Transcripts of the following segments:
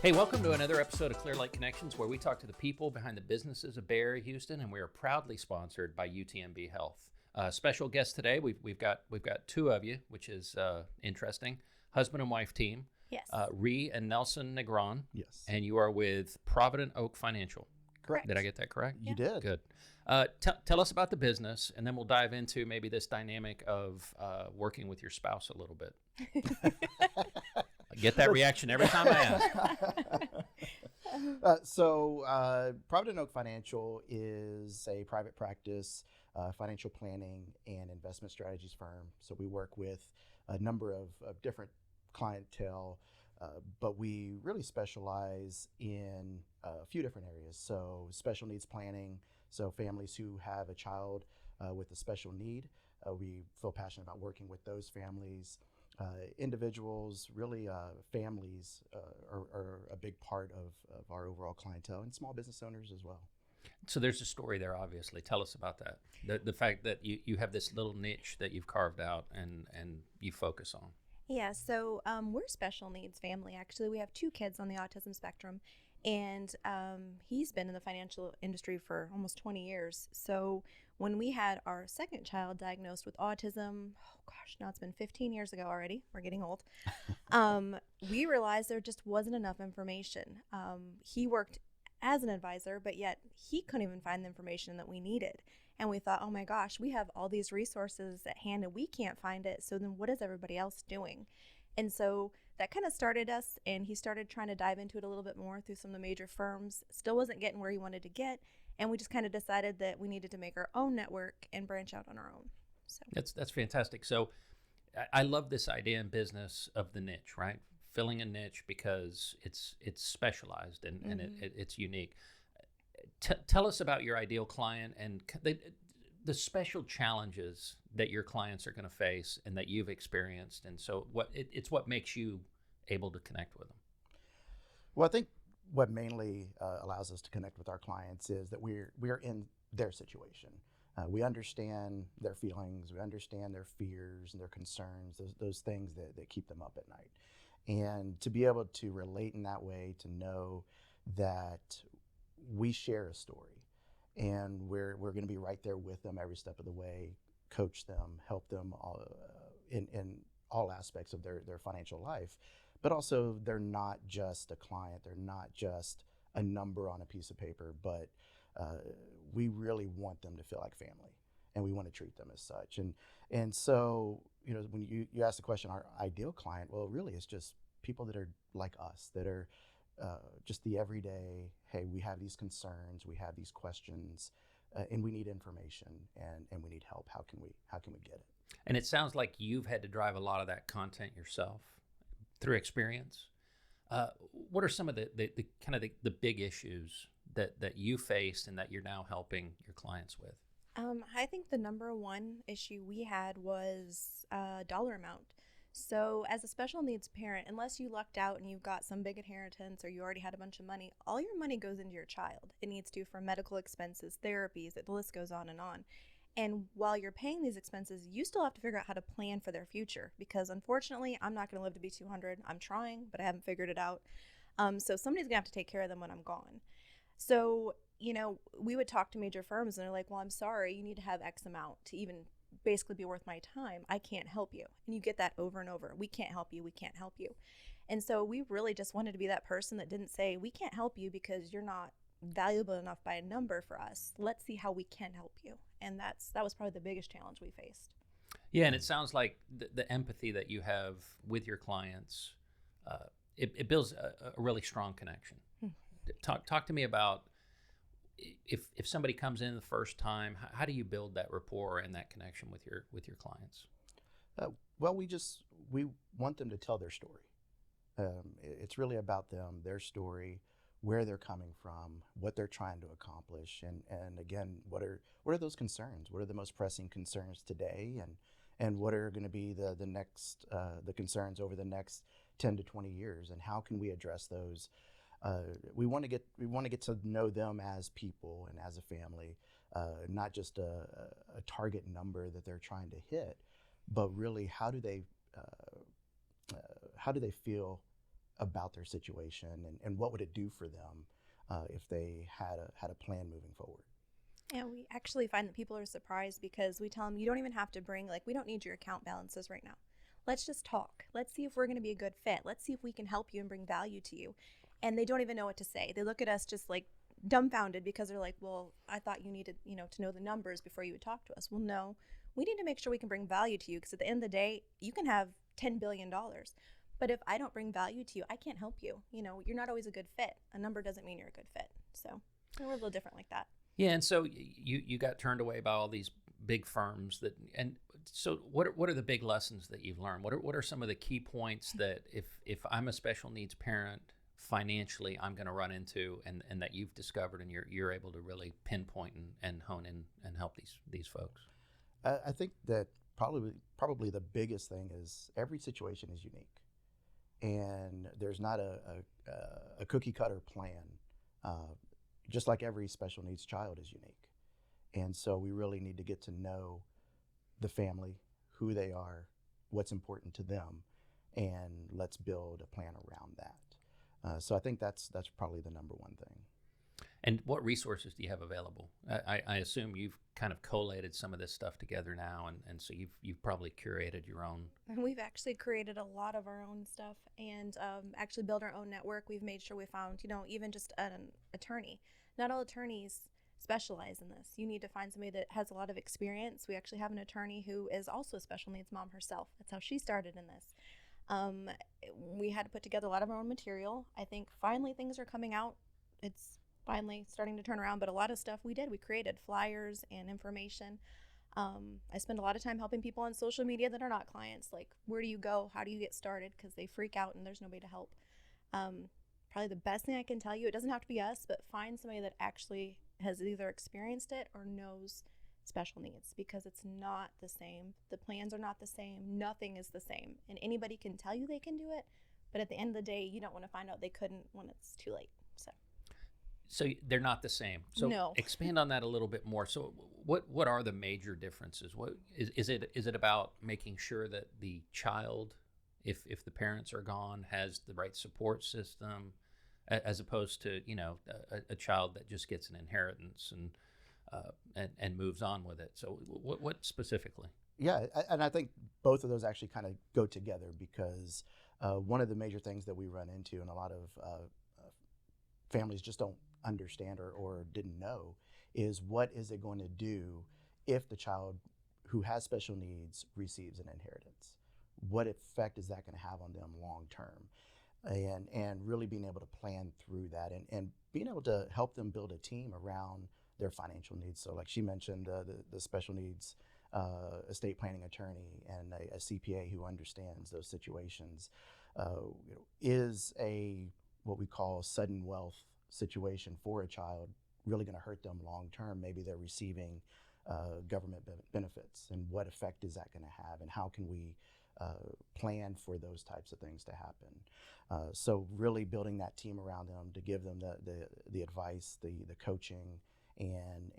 Hey, welcome to another episode of Clear Light Connections, where we talk to the people behind the businesses of Bay Area Houston, and we are proudly sponsored by UTMB Health. Special guest today, we've got two of you, which is interesting. Husband and wife team. Yes. Rhi and Nelson Negron. Yes. And you are with Provident Oak Financial. Correct. Did I get that correct? You did. Good. Tell us about the business, and then we'll dive into maybe this dynamic of working with your spouse a little bit. I get that reaction every time I ask. Provident Oak Financial is a private practice financial planning and investment strategies firm. So we work with a number of different clientele, but we really specialize in a few different areas. So special needs planning, so families who have a child with a special need, we feel passionate about working with those families. Individuals, really families are a big part of our overall clientele, and small business owners as well. So there's a story there, obviously. Tell us about that. The fact that you have this little niche that you've carved out and you focus on. Yeah, so we're a special needs family, actually. We have two kids on the autism spectrum, and he's been in the financial industry for almost 20 years. So when we had our second child diagnosed with autism, now it's been 15 years ago already. We're getting old. We realized there just wasn't enough information. He worked as an advisor, but yet he couldn't even find the information that we needed. And we thought, oh my gosh, we have all these resources at hand and we can't find it. So then what is everybody else doing? And so that kind of started us, and he started trying to dive into it a little bit more through some of the major firms. Still wasn't getting where he wanted to get. And we just kind of decided that we needed to make our own network and branch out on our own. So That's fantastic. So I love this idea in business of the niche, right? Filling a niche because it's specialized and it's unique. Tell us about your ideal client and the special challenges that your clients are going to face and that you've experienced. And so it's what makes you able to connect with them. Well, I think what mainly allows us to connect with our clients is that we're in their situation. We understand their feelings, we understand their fears and their concerns, those things that keep them up at night. And to be able to relate in that way, to know that we share a story and we're going to be right there with them every step of the way, coach them, help them in all aspects of their financial life. But also, they're not just a client, they're not just a number on a piece of paper, but we really want them to feel like family, and we want to treat them as such. And so, when you ask the question, our ideal client, well, really it's just people that are like us, that are just the everyday, hey, we have these concerns, we have these questions, and we need information and we need help. How can we get it? And it sounds like you've had to drive a lot of that content yourself through experience. What are some of the kind of the big issues that you faced and that you're now helping your clients with? I think the number one issue we had was dollar amount. So as a special needs parent, unless you lucked out and you've got some big inheritance or you already had a bunch of money, all your money goes into your child. It needs to for medical expenses, therapies, the list goes on. And while you're paying these expenses, you still have to figure out how to plan for their future, because unfortunately, I'm not going to live to be 200. I'm trying, but I haven't figured it out. So somebody's going to have to take care of them when I'm gone. So, we would talk to major firms and they're like, well, I'm sorry, you need to have X amount to even basically be worth my time. I can't help you. And you get that over and over. We can't help you. We can't help you. And so we really just wanted to be that person that didn't say, we can't help you because you're not valuable enough by a number for us. Let's see how we can help you. And that was probably the biggest challenge we faced. Yeah, and it sounds like the empathy that you have with your clients, it builds a really strong connection. Talk to me about if somebody comes in the first time, how do you build that rapport and that connection with your clients? Well, we want them to tell their story. It's really about them, their story, where they're coming from, what they're trying to accomplish, and again, what are those concerns? What are the most pressing concerns today, and what are going to be the next the concerns over the next 10 to 20 years, and how can we address those? We want to get to know them as people and as a family, not just a target number that they're trying to hit, but really how do they feel about their situation and what would it do for them if they had a plan moving forward. And we actually find that people are surprised because we tell them, you don't even have to bring, like, we don't need your account balances right now. Let's just talk. Let's see if we're going to be a good fit. Let's see if we can help you and bring value to you. And they don't even know what to say. They look at us just like dumbfounded because they're like, well, I thought you needed, to know the numbers before you would talk to us. Well, no, we need to make sure we can bring value to you, because at the end of the day, you can have $10 billion. But if I don't bring value to you, I can't help you. You're not always a good fit. A number doesn't mean you're a good fit. So we're a little different like that. Yeah, and so you got turned away by all these big firms and so what are the big lessons that you've learned? What are some of the key points that if I'm a special needs parent financially I'm going to run into and that you've discovered and you're able to really pinpoint and hone in and help these folks? I think that probably the biggest thing is every situation is unique, and there's not a cookie cutter plan. Just like every special needs child is unique. And so we really need to get to know the family, who they are, what's important to them, and let's build a plan around that. So I think that's probably the number one thing. And what resources do you have available? I assume you've kind of collated some of this stuff together now, and so you've probably curated your own. We've actually created a lot of our own stuff and actually built our own network. We've made sure we found, even just an attorney. Not all attorneys specialize in this. You need to find somebody that has a lot of experience. We actually have an attorney who is also a special needs mom herself. That's how she started in this. We had to put together a lot of our own material. I think finally things are coming out. It's finally starting to turn around, but a lot of stuff we created flyers and information. I spend a lot of time helping people on social media that are not clients, like where do you go, how do you get started, because they freak out and there's nobody to help. Probably the best thing I can tell you, it doesn't have to be us, but find somebody that actually has either experienced it or knows special needs, because it's not the same. The plans are not the same. Nothing is the same. And anybody can tell you they can do it, but at the end of the day, you don't want to find out they couldn't when it's too late. So they're not the same. So no. Expand on that a little bit more. So what are the major differences? What is it about making sure that the child, if the parents are gone, has the right support system, as opposed to a child that just gets an inheritance and moves on with it? So what specifically? Yeah, and I think both of those actually kind of go together, because one of the major things that we run into, and a lot of families just don't understand or didn't know, is what is it going to do if the child who has special needs receives an inheritance? What effect is that going to have on them long term? And really being able to plan through that and being able to help them build a team around their financial needs. So like she mentioned, the special needs estate planning attorney and a CPA who understands those situations is what we call sudden wealth situation for a child really going to hurt them long term. Maybe they're receiving government benefits, and what effect is that going to have, and how can we plan for those types of things to happen? So really building that team around them to give them the advice, the coaching, and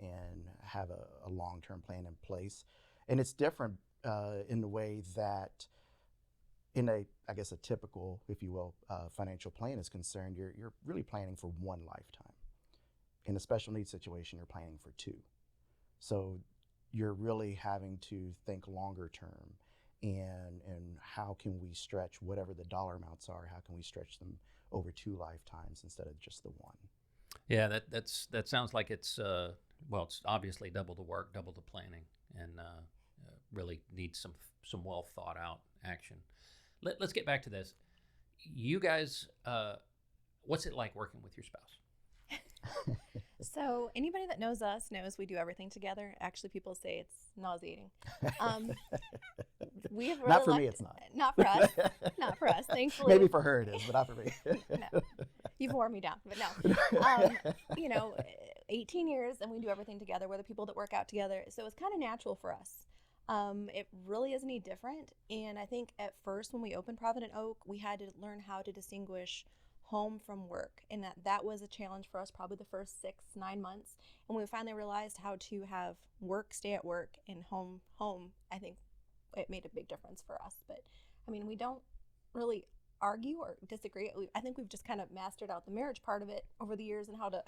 have a long-term plan in place. And it's different in the way that in a typical, if you will, financial plan is concerned, you're really planning for one lifetime. In a special needs situation, you're planning for two. So you're really having to think longer term, and how can we stretch whatever the dollar amounts are, how can we stretch them over two lifetimes instead of just the one? Yeah, that sounds like it's it's obviously double the work, double the planning, and really needs some well thought out action. Let's get back to this. You guys, what's it like working with your spouse? So anybody that knows us knows we do everything together. Actually, people say it's nauseating. Not for me, it's not. Not for us. Not for us, thankfully. Maybe for her it is, but not for me. No, you've worn me down, but no. 18 years and we do everything together. We're the people that work out together. So it's kind of natural for us. It really isn't any different. And I think at first when we opened Provident Oak, we had to learn how to distinguish home from work, and that was a challenge for us probably the first 6-9 months. And we finally realized how to have work stay at work and home. I think it made a big difference for us. But I mean, we don't really argue or disagree. I think we've just kind of mastered out the marriage part of it over the years and how to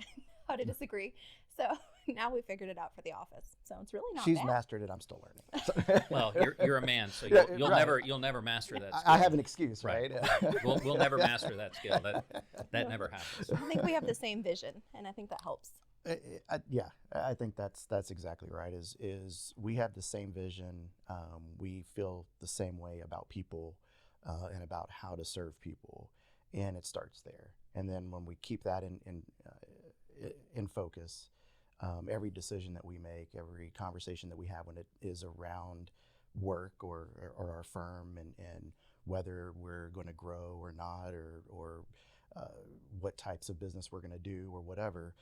how to disagree. So now we figured it out for the office. So it's really not She's bad. mastered it. I'm still learning. Well, you're a man, so Yeah, you'll right. never master that skill. I have an excuse, Right. right? We'll never master that skill. That never happens. I think we have the same vision, and I think that helps. Yeah, I think that's exactly right. Is we have the same vision. We feel the same way about people and about how to serve people, and it starts there. And then when we keep that in focus, every decision that we make, every conversation that we have when it is around work or our firm and whether we're going to grow or not or what types of business we're going to do or whatever,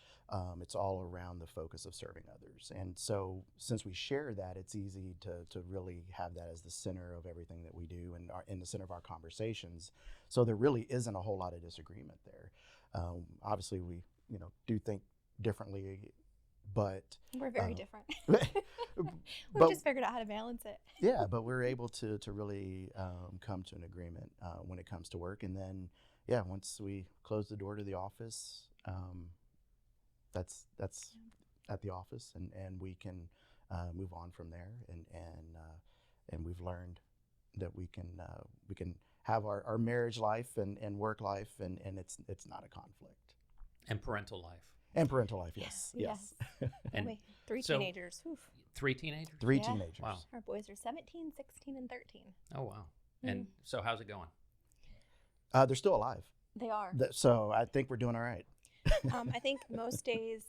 it's all around the focus of serving others. And so since we share that, it's easy to really have that as the center of everything that we do and in the center of our conversations. So there really isn't a whole lot of disagreement there. Obviously, we do think differently, but We're very different. but We've just figured out how to balance it. yeah, but we're able to really come to an agreement when it comes to work. And then, yeah, once we close the door to the office, that's at the office, and we can move on from there. And we've learned that we can have our marriage life and work life, and it's not a conflict. And parental life. And parental life, yes. And Wait, three so- teenagers. Oof. 3 teenagers? Three Yeah. teenagers. Wow. Our boys are 17, 16, and 13. Oh, wow. And so how's it going? They're still alive. They are. So I think we're doing all right. I think most days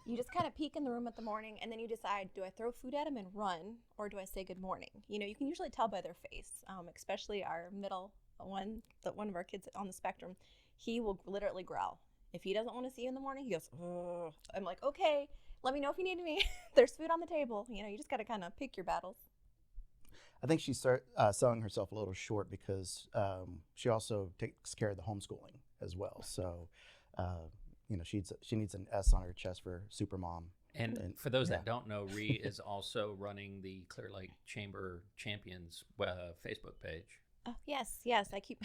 you just kind of peek in the room at the morning and then you decide, do I throw food at them and run or do I say good morning? You can usually tell by their face, especially our middle one, one of our kids on the spectrum. He will literally growl. If he doesn't want to see you in the morning, he goes, ugh. I'm like, okay, let me know if you need me. There's food on the table. You just got to kind of pick your battles. I think she's selling herself a little short because she also takes care of the homeschooling as well. So, she needs an S on her chest for super mom. And for those that don't know, Ree is also running the Clear Lake Chamber Champions Facebook page. Oh, yes. I keep.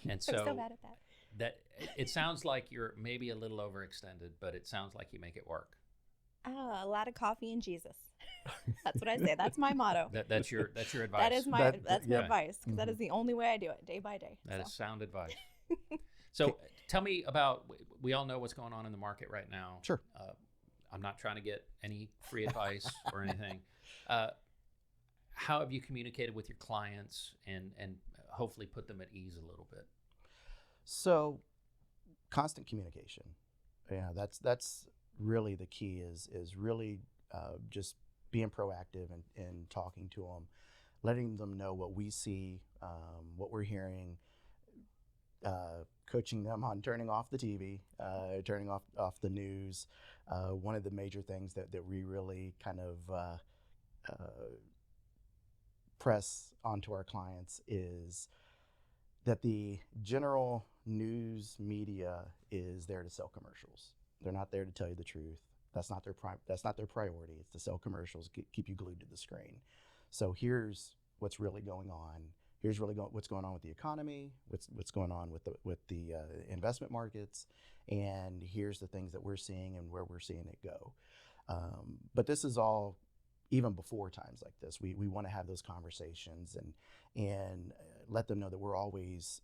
And I'm so so bad at that. that it sounds like you're maybe a little overextended, but it sounds like you make it work. A lot of coffee and Jesus. That's what I say. That's my motto. That's your advice. That is my my yeah. advice because that is the only way I do it, day by day. That is sound advice. So tell me about, we all know what's going on in the market right now. Sure. I'm not trying to get any free advice or anything. How have you communicated with your clients and hopefully put them at ease a little bit? So, constant communication. Yeah, that's really the key. Is really just being proactive and talking to them, letting them know what we see, what we're hearing, coaching them on turning off the TV, turning off the news. One of the major things that we really kind of press onto our clients is that the general news media is there to sell commercials. They're not there to tell you the truth. That's not their priority. It's to sell commercials, keep you glued to the screen. So here's what's really going on. Here's really what's going on with the economy. What's going on with the investment markets, and here's the things that we're seeing and where we're seeing it go. But this is all even before times like this. We want to have those conversations and let them know that we're always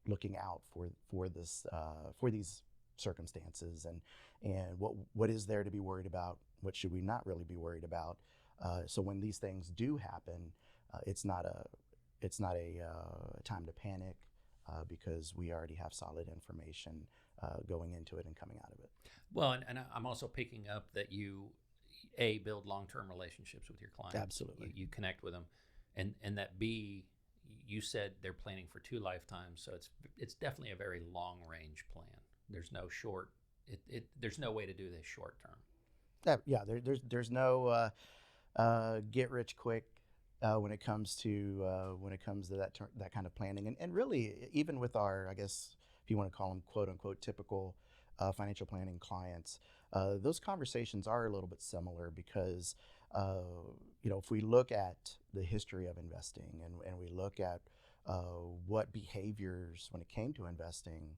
looking out for these circumstances and what is there to be worried about, what should we not really be worried about, so when these things do happen, it's not a time to panic, because we already have solid information going into it and coming out of it. Well, and I'm also picking up that you build long-term relationships with your clients. Absolutely. You connect with them, and that B, you said they're planning for 2 lifetimes, so it's definitely a very long-range plan. There's no short. There's no way to do this short term. Yeah, there's no get rich quick when it comes to that kind of planning, and really even with our, I guess if you want to call them quote unquote typical financial planning clients, those conversations are a little bit similar because if we look at the history of investing and we look at what behaviors when it came to investing,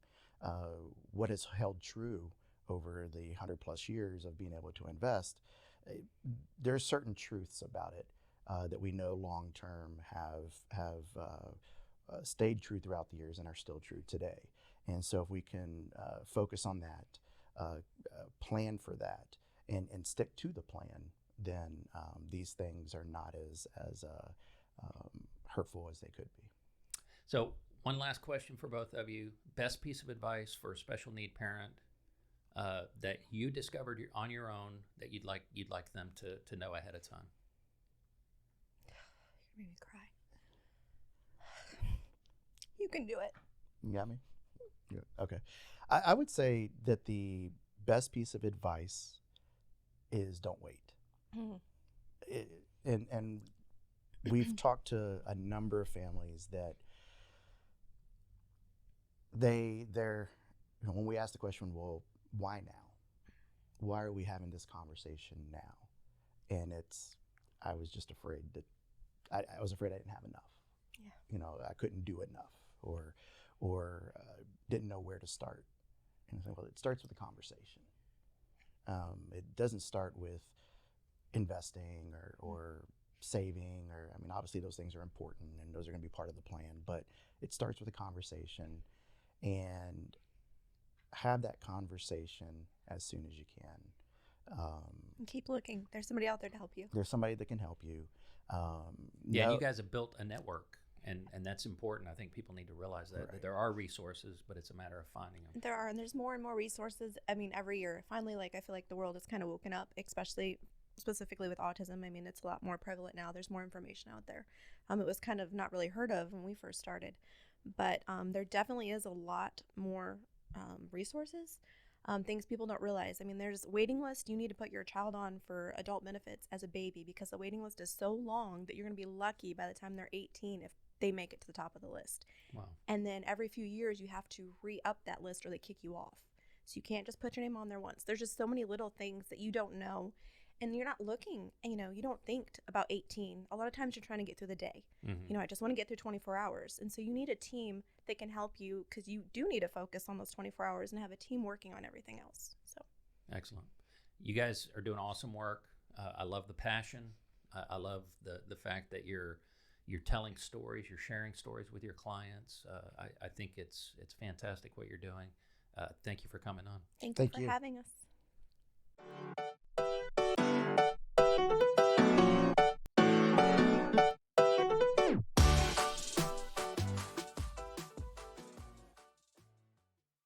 what has held true over the 100+ years of being able to invest. There's certain truths about it that we know long term have stayed true throughout the years and are still true today. And so if we can focus on that, plan for that, and stick to the plan, then these things are not as hurtful as they could be. So one last question for both of you. Best piece of advice for a special need parent that you discovered on your own that you'd like them to know ahead of time? You're making me cry. You can do it. You got me? Yeah. Okay. I would say that the best piece of advice is don't wait. And we've talked to a number of families that they're when we ask the question, well, why now? Why are we having this conversation now? And I was just afraid that I was afraid I didn't have enough. Yeah. I couldn't do enough, or didn't know where to start. And I said, well, it starts with a conversation. It doesn't start with investing or saving, obviously those things are important and those are going to be part of the plan, but it starts with a conversation, and have that conversation as soon as you can. And keep looking. There's somebody out there to help you. There's somebody that can help you. Yeah, you guys have built a network, and that's important. I think people need to realize that there are resources, but it's a matter of finding them. There are, and there's more and more resources. Every year, finally, I feel like the world has kind of woken up, specifically with autism. It's a lot more prevalent now. There's more information out there. It was kind of not really heard of when we first started, but there definitely is a lot more resources. Things people don't realize. There's waiting list you need to put your child on for adult benefits as a baby, because the waiting list is so long that you're going to be lucky by the time they're 18 if they make it to the top of the list. Wow. And then every few years you have to re-up that list or they kick you off. So you can't just put your name on there once. There's just so many little things that you don't know, and you're not looking, you don't think about 18. A lot of times you're trying to get through the day. Mm-hmm. I just want to get through 24 hours. And so you need a team that can help you, because you do need to focus on those 24 hours and have a team working on everything else. So excellent. You guys are doing awesome work. I love the passion. I love the fact that you're telling stories, you're sharing stories with your clients. I think it's fantastic what you're doing. Thank you for coming on. Thank you for having us.